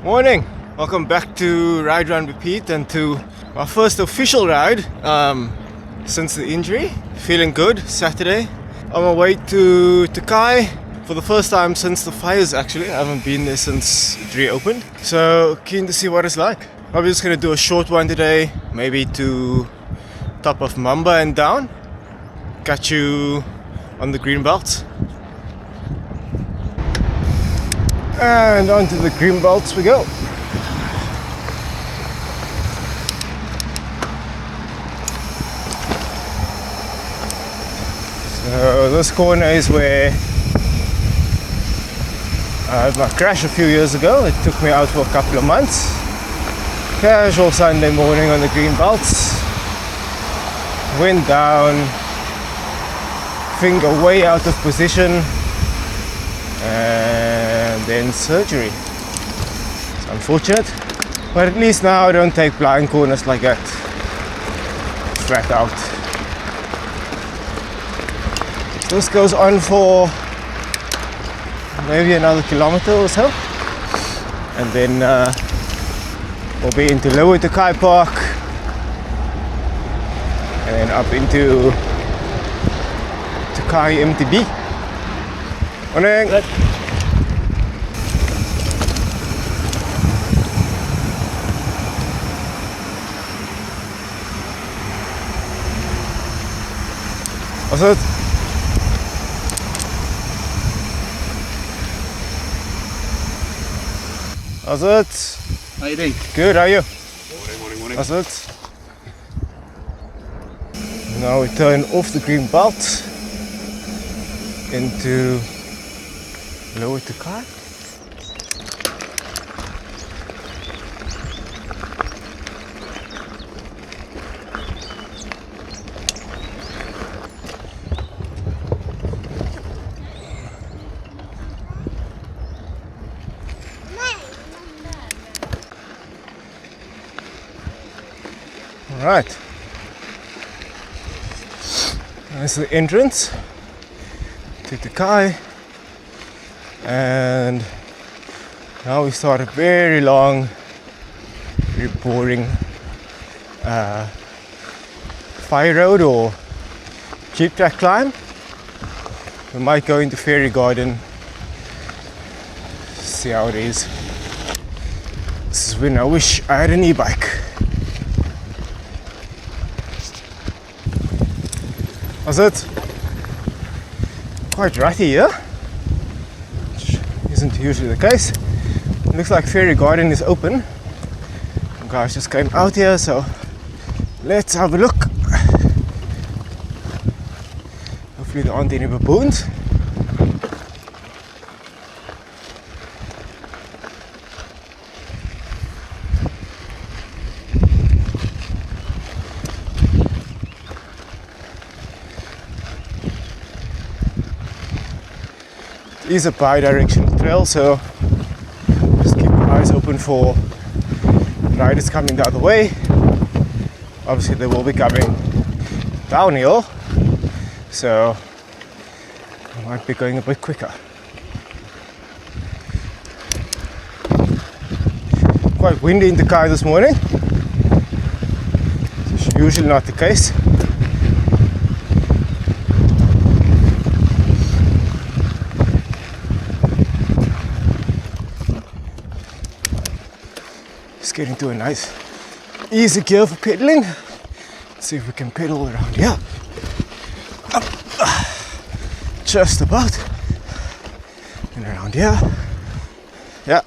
Morning! Welcome back to Ride, Run, Repeat and to our first official ride since the injury. Feeling good, Saturday. On my way to Tokai for the first time since the fires actually. I haven't been there since it reopened. So keen to see what it's like. Probably just going to do a short one today, maybe to top of Mamba and down. Catch you on the greenbelts. And onto the greenbelts we go. So this corner is where I had my crash a few years ago. It took me out for a couple of months. Casual Sunday morning on the greenbelts. Went down, finger way out of position, and then surgery. It's unfortunate, but at least now I don't take blind corners like that. Flat out. This goes on for maybe another kilometer or so, and then we'll be into Lower Tokai Park, and then up into Tokai MTB. Morning. What's it? How's it? How you doing? Good, how are you? Morning. How's it? Now we turn off the green belt into Lower Tokai. Right, that's the entrance to Tokai, and now we start a very long, very boring fire road or jeep track climb. We might go into Fairy Garden, see how it is. This is when I wish I had an e-bike. How's it? Quite rutty here, which isn't usually the case. It looks like Fairy Garden is open. Some guys just came out here, so let's have a look. Hopefully there aren't any baboons. It is a bi-directional trail, so just keep your eyes open for riders coming the other way. Obviously they will be coming downhill, so I might be going a bit quicker. Quite windy in Tokai this morning. It's usually not the case. Get into a nice easy gear for pedaling. Let's see if we can pedal around here. Up. Just about. And around here. Yeah.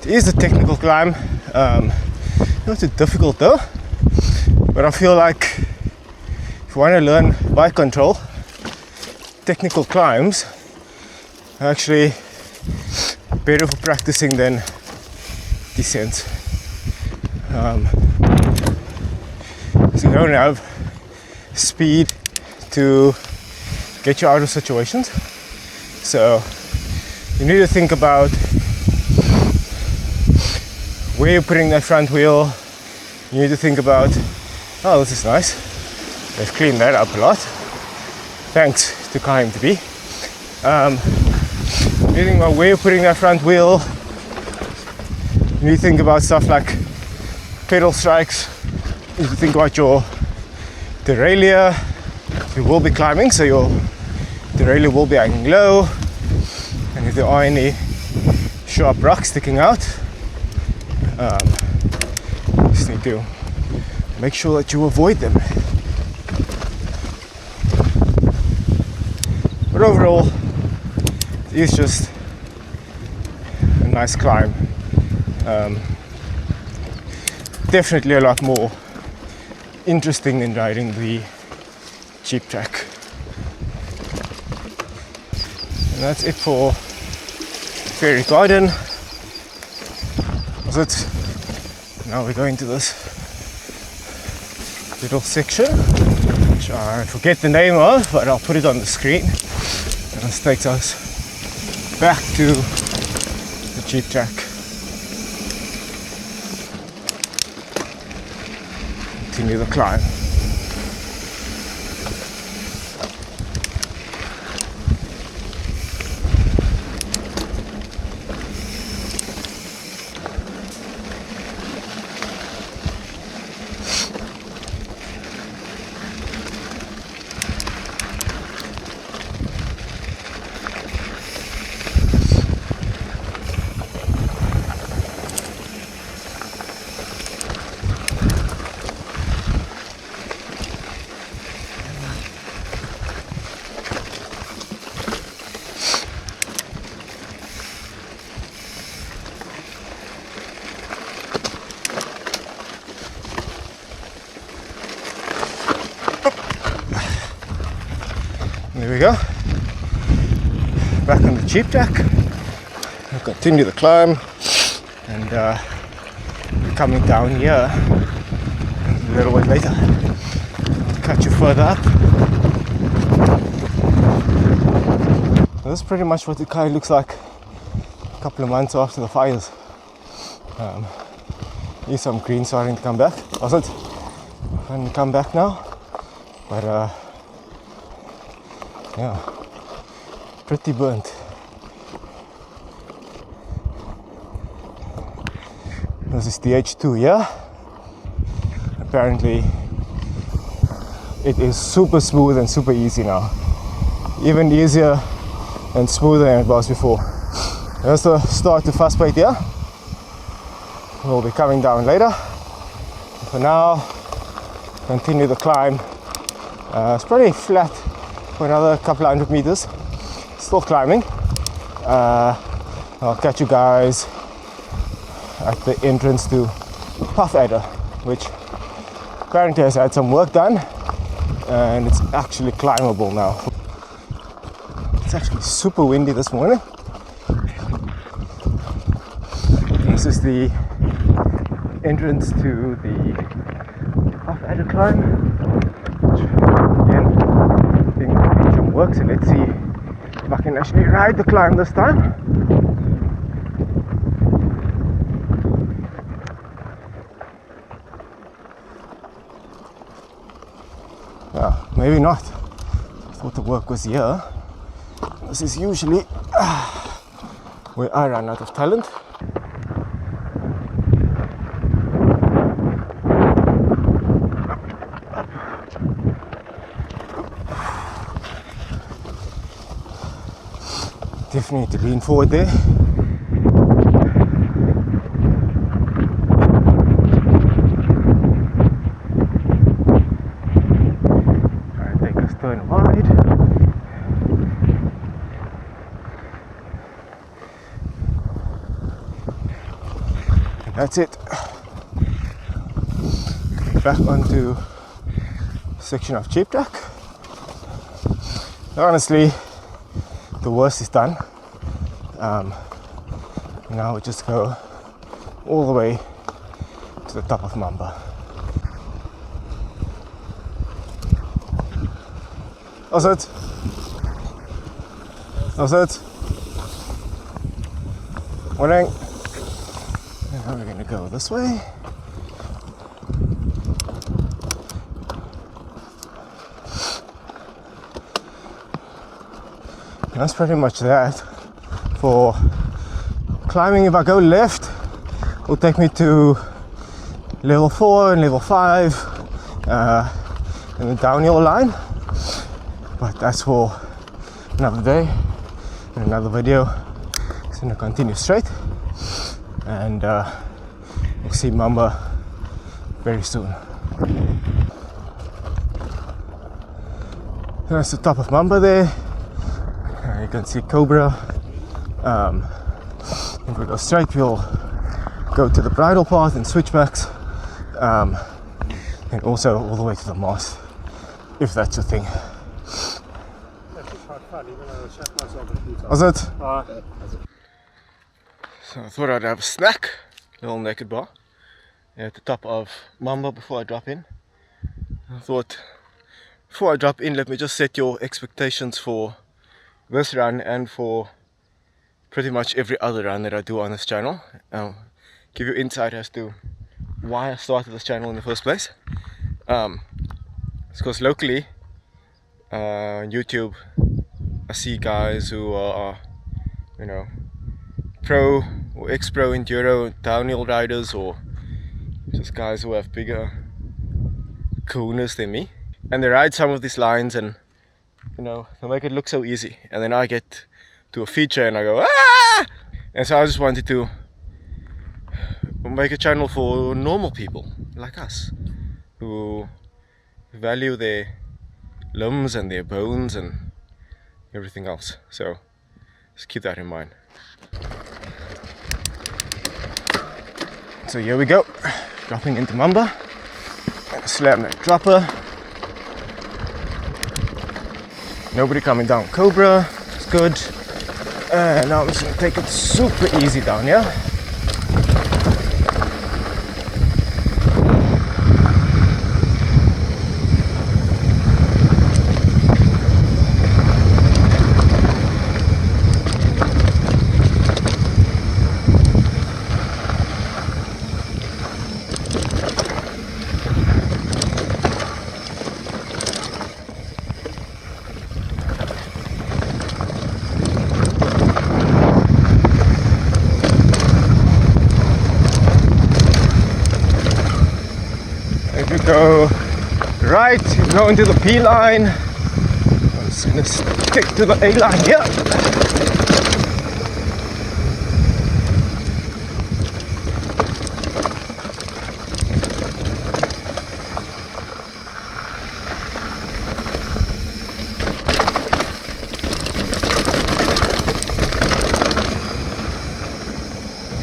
It is a technical climb. Not too difficult though. But I feel like if you want to learn bike control, technical climbs are actually better for practicing than descents. So you don't have speed to get you out of situations. So you need to think about where you're putting that front wheel. You need to think about, oh, this is nice. They've cleaned that up a lot. Thanks to Tokai MTB. you think about where you're putting that front wheel, you think about stuff like pedal strikes, you think about your derailleur. You will be climbing, so your derailleur will be hanging low, and if there are any sharp rocks sticking out, you just need to make sure that you avoid them. But overall, it's just a nice climb. Definitely a lot more interesting than riding the cheap track. And that's it for Fairy Garden. That's it. Now we're going to this little section, which I forget the name of, but I'll put it on the screen. And this takes us back to the cheap track. Continue the climb. There we go. Back on the cheap track. We'll continue the climb, and we're coming down here a little bit later. I'll catch you further up. So this is pretty much what the Tokai looks like a couple of months after the fires. Here's some green starting to come back. Wasn't starting to come back now, but yeah, pretty burnt. This is the H2, yeah? Apparently it is super smooth and super easy now. Even easier and smoother than it was before. There's the start to Vasbyt here. We'll be coming down later. For now, continue the climb. It's pretty flat for another couple of 100 meters. Still climbing. I'll catch you guys at the entrance to Puff Adder, which apparently has had some work done and it's actually climbable now. It's actually super windy this morning. This is the entrance to the Puff Adder climb, which again I think needs some work, so let's see if I can actually ride the climb this time. Yeah, maybe not. I thought the work was here. This is usually where I run out of talent. Definitely need to lean forward there. Alright, take us turn wide. And that's it. Back onto section of cheap track. Honestly, the worst is done. Now we just go all the way to the top of Mamba. How's it? How's it? Morning. And now we're gonna go this way. That's pretty much that. For climbing, if I go left, it will take me to level 4 and level 5 in the downhill line. But that's for another day and another video. It's going to continue straight, and we'll see Mamba very soon. That's the top of Mamba there. You can see Cobra. If we go straight, we'll go to the bridle path and switchbacks, and also all the way to the mast, if that's a thing. Was it? So I thought I'd have a snack, a little naked bar at the top of Mamba before I drop in. I thought, before I drop in, let me just set your expectations for this run and for pretty much every other run that I do on this channel. I'll give you insight as to why I started this channel in the first place. It's because locally on YouTube I see guys who are, you know, pro or ex-pro enduro downhill riders, or just guys who have bigger coolness than me, and they ride some of these lines and, you know, they make it look so easy, and then I get to a feature and I go ah! And so I just wanted to make a channel for normal people like us who value their limbs and their bones and everything else. So just keep that in mind. So here we go, dropping into Mamba. Slam that dropper. Nobody coming down Cobra, it's good. And now I'm just gonna take it super easy down here. Go right, go into the P line. I'm just gonna stick to the A line here.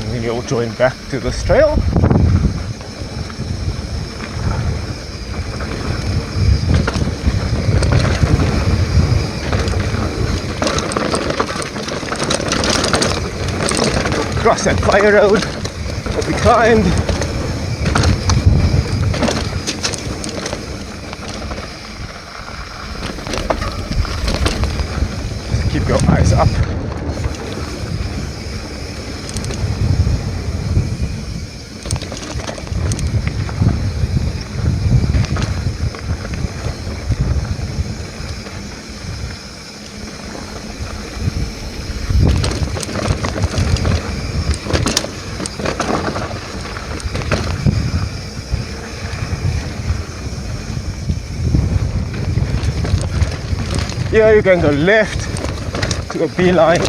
And then you'll join back to this trail. Across that fire road that we climbed. Just keep your eyes up. Here you can go left to a B line.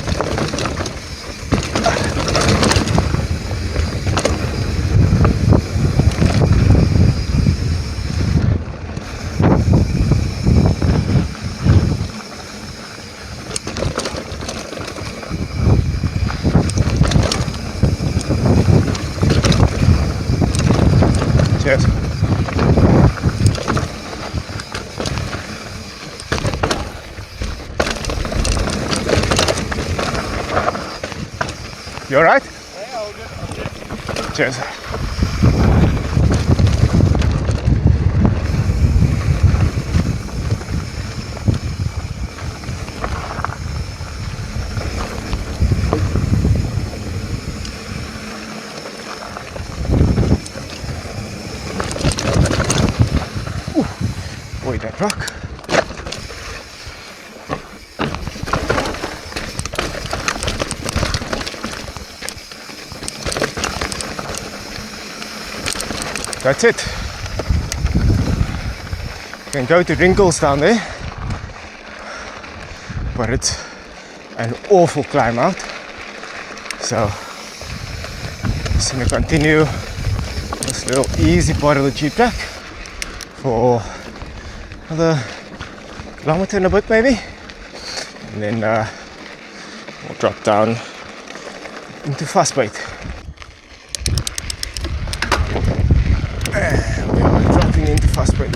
Cheers. You alright? Yeah, all good. Cheers. Boy, that rock. That's it. You can go to wrinkles down there, but it's an awful climb out. So just gonna continue this little easy part of the Jeep track for another kilometer and a bit maybe, and then we'll drop down into Vasbyt. And we are dropping into Vasbyt.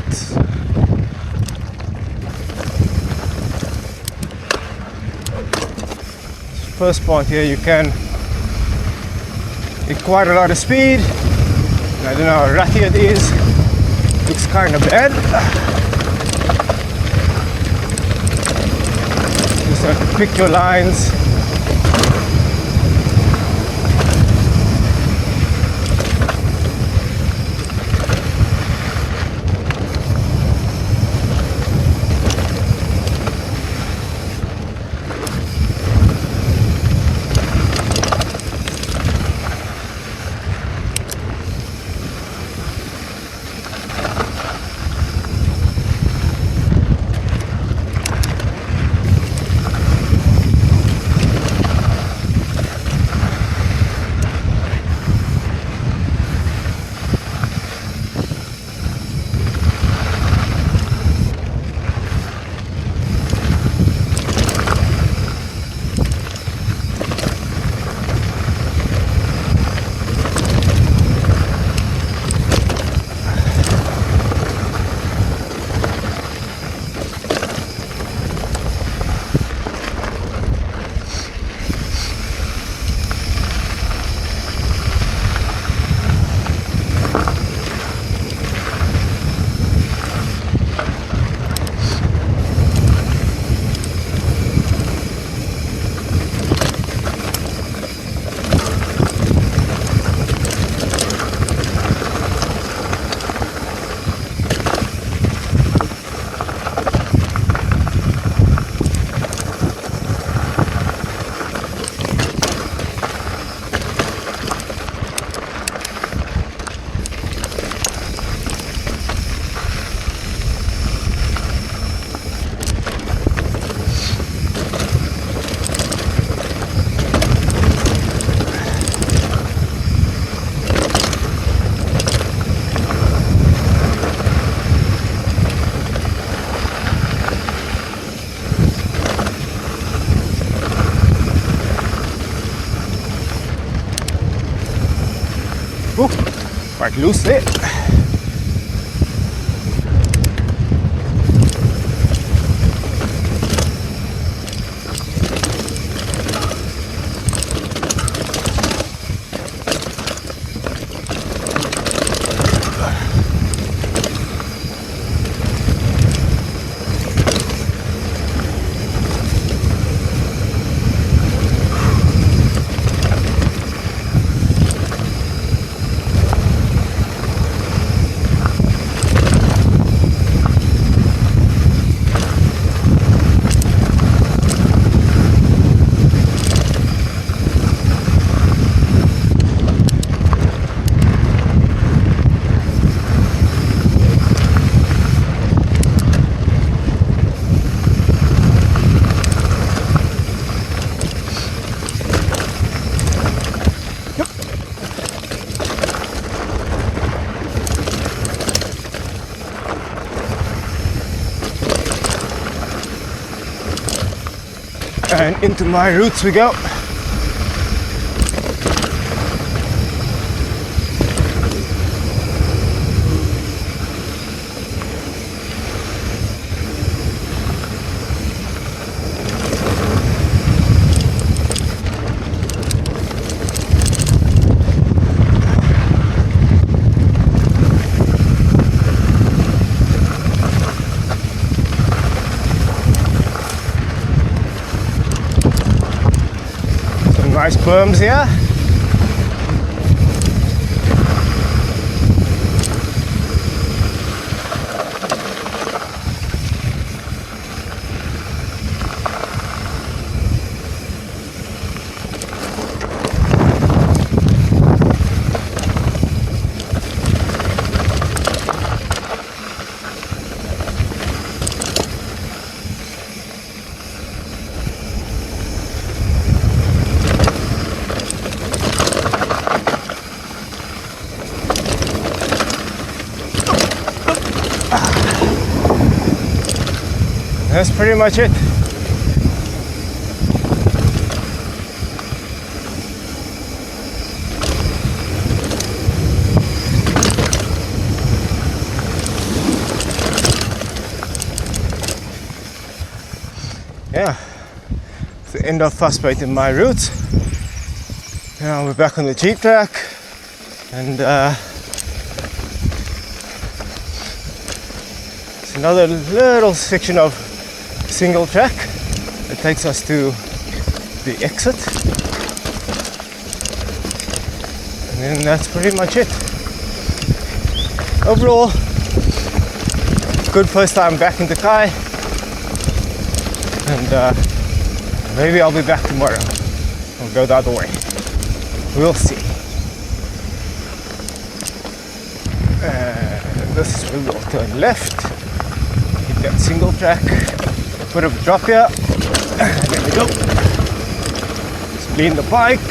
First part here, you can get quite a lot of speed. I don't know how roughy it is. Looks kind of bad. Just have to pick your lines. Ooh, quite loose there. And into my roots we go. Nice berms here. that's pretty much it. Yeah, it's the end of Vasbyt in my route. Now we're back on the Jeep track, and it's another little section of single track that takes us to the exit, and then that's pretty much it. Overall, good first time back in Tokai, and maybe I'll be back tomorrow. I'll go the other way. We'll see. This is where we'll turn left. Hit that single track. Put up a drop here. There we go. Let's lean the bike.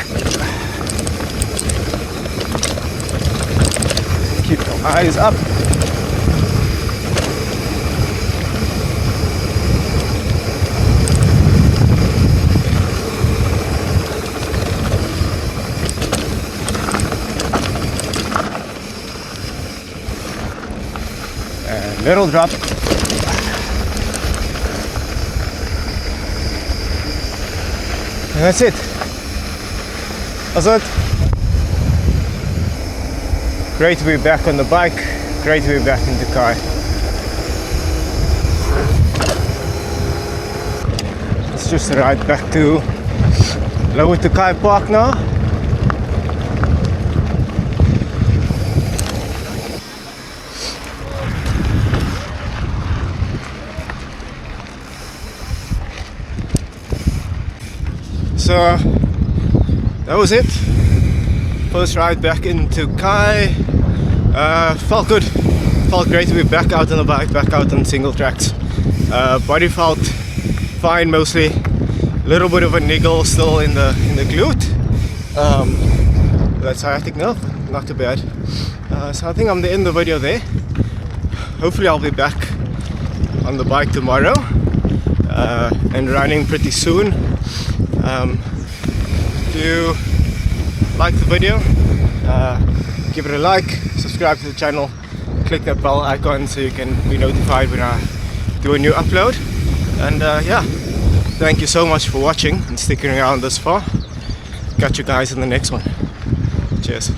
Keep your eyes up. Little drop. And that's it. That's it. Great to be back on the bike. Great to be back in Tokai. Let's just ride back to Lower Tokai Park now. So that was it. First ride back into Tokai. Felt good. Felt great to be back out on the bike, back out on single tracks. Body felt fine mostly. A little bit of a niggle still in the glute. That's sciatic nerve, not too bad. So I think I'm the end of the video there. Hopefully I'll be back on the bike tomorrow and running pretty soon. If you like the video, give it a like, subscribe to the channel, click that bell icon so you can be notified when I do a new upload. And yeah, thank you so much for watching and sticking around this far. Catch you guys in the next one. Cheers.